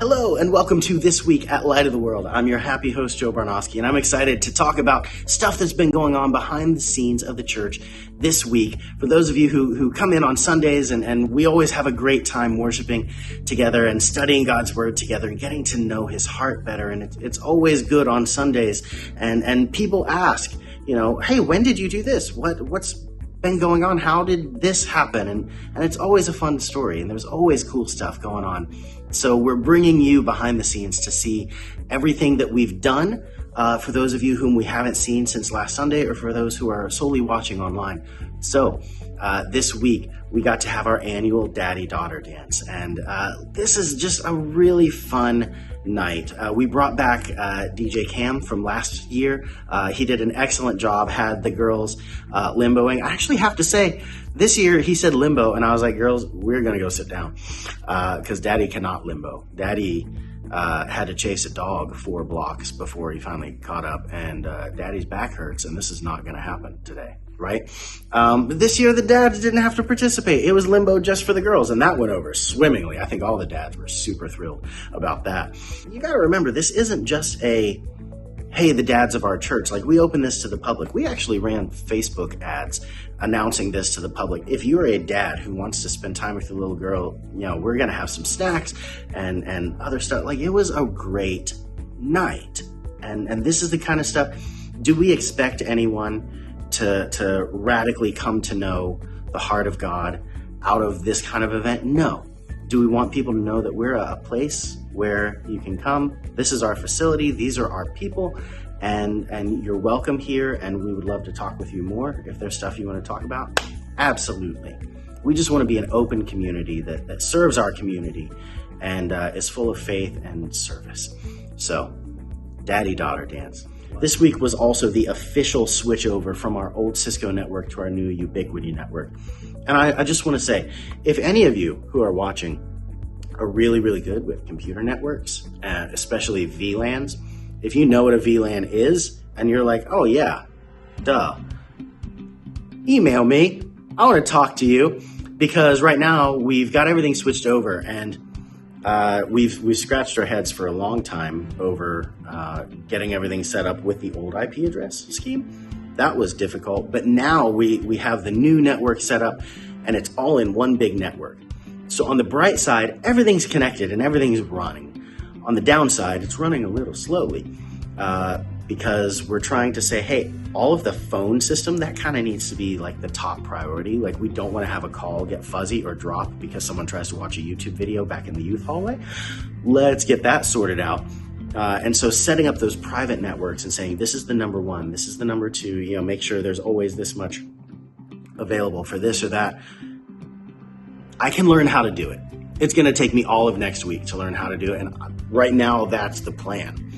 Hello and welcome to This Week at Light of the World. I'm your happy host, Joe Barnoski, and I'm excited to talk about stuff that's been going on behind the scenes of the church this week. For those of you who come in on Sundays, and we always have a great time worshiping together and studying God's Word together and getting to know His heart better. And it's always good on Sundays. And people ask, hey, when did you do this? What's been going on? How did this happen? And it's always a fun story, and there's always cool stuff going on. So we're bringing you behind the scenes to see everything that we've done for those of you whom we haven't seen since last Sunday, or for those who are solely watching online. So this week we got to have our annual daddy-daughter dance, and this is just a really fun night. We brought back DJ Cam from last year. He did an excellent job, had the girls limboing. I actually have to say, this year he said limbo, and I was like, girls, we're going to go sit down because Daddy cannot limbo. Daddy had to chase a dog 4 blocks before he finally caught up, and Daddy's back hurts, and this is not going to happen today, right? But this year the dads didn't have to participate. It was limbo just for the girls, and that went over swimmingly. I think all the dads were super thrilled about that. You got to remember, this isn't just a, hey, the dads of our church. Like, we opened this to the public. We actually ran Facebook ads announcing this to the public. If you're a dad who wants to spend time with your little girl, we're going to have some snacks and other stuff. Like, it was a great night. And this is the kind of stuff. Do we expect anyone to radically come to know the heart of God out of this kind of event? No. Do we want people to know that we're a place where you can come? This is our facility. These are our people, and you're welcome here, and we would love to talk with you more. If there's stuff you want to talk about, absolutely. We just want to be an open community that serves our community and is full of faith and service. So, daddy-daughter dance. This week was also the official switchover from our old Cisco network to our new Ubiquiti network. And I just want to say, if any of you who are watching are really, really good with computer networks, especially VLANs, if you know what a VLAN is, and you're like, oh yeah, duh, email me. I want to talk to you, because right now we've got everything switched over, and we've scratched our heads for a long time over getting everything set up with the old IP address scheme. That was difficult, but now we have the new network set up, and it's all in one big network. So on the bright side, everything's connected and everything's running. On the downside, it's running a little slowly because we're trying to say, hey, all of the phone system, that kind of needs to be like the top priority. Like, we don't want to have a call get fuzzy or drop because someone tries to watch a YouTube video back in the youth hallway. Let's get that sorted out. And so setting up those private networks and saying, this is the number 1, this is the number 2, make sure there's always this much available for this or that. I can learn how to do it. It's going to take me all of next week to learn how to do it. And right now, that's the plan.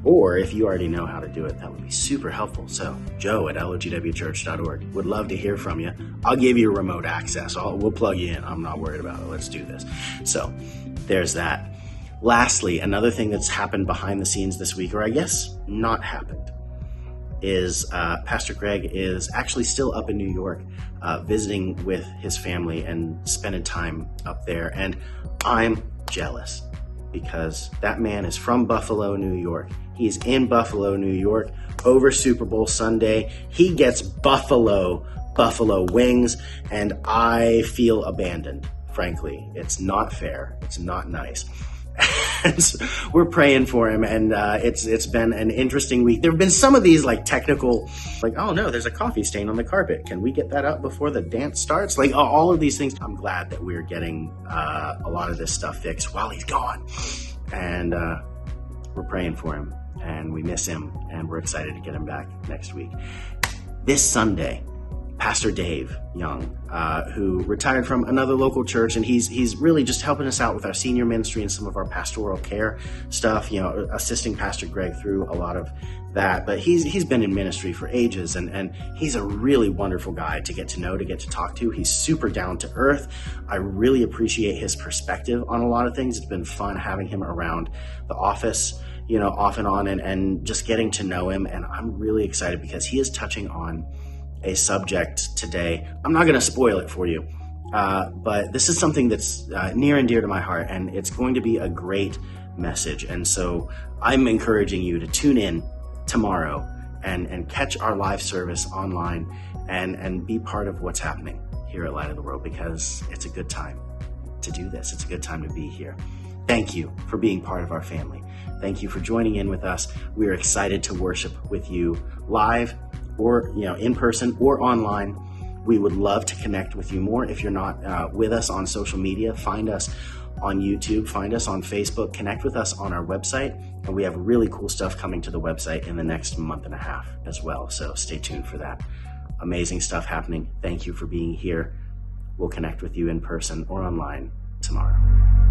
Or if you already know how to do it, that would be super helpful. So Joe at LOTWchurch.org would love to hear from you. I'll give you remote access. We'll plug you in. I'm not worried about it. Let's do this. So there's that. Lastly, another thing that's happened behind the scenes this week, or I guess not happened, is Pastor Greg is actually still up in New York visiting with his family and spending time up there. And I'm jealous, because that man is from Buffalo, New York. He's in Buffalo, New York over Super Bowl Sunday. He gets buffalo wings, and I feel abandoned, frankly. It's not fair. It's not nice. So we're praying for him, and it's been an interesting week. There have been some of these technical, oh no, there's a coffee stain on the carpet. Can we get that up before the dance starts? All of these things. I'm glad that we're getting a lot of this stuff fixed while he's gone, and we're praying for him, and we miss him, and we're excited to get him back next week. This Sunday, Pastor Dave Young, who retired from another local church, and he's really just helping us out with our senior ministry and some of our pastoral care stuff, assisting Pastor Greg through a lot of that. But he's been in ministry for ages, and he's a really wonderful guy to get to know, to get to talk to. He's super down to earth. I really appreciate his perspective on a lot of things. It's been fun having him around the office, off and on, and just getting to know him. And I'm really excited because he is touching on a subject today. I'm not going to spoil it for you, but this is something that's near and dear to my heart, and it's going to be a great message. And so I'm encouraging you to tune in tomorrow and catch our live service online and be part of what's happening here at Light of the World, because it's a good time to do this. It's a good time to be here. Thank you for being part of our family. Thank you for joining in with us. We are excited to worship with you live or in person or online. We would love to connect with you more. If you're not with us on social media, find us on YouTube, find us on Facebook, connect with us on our website. And we have really cool stuff coming to the website in the next month and a half as well. So stay tuned for that. Amazing stuff happening. Thank you for being here. We'll connect with you in person or online tomorrow.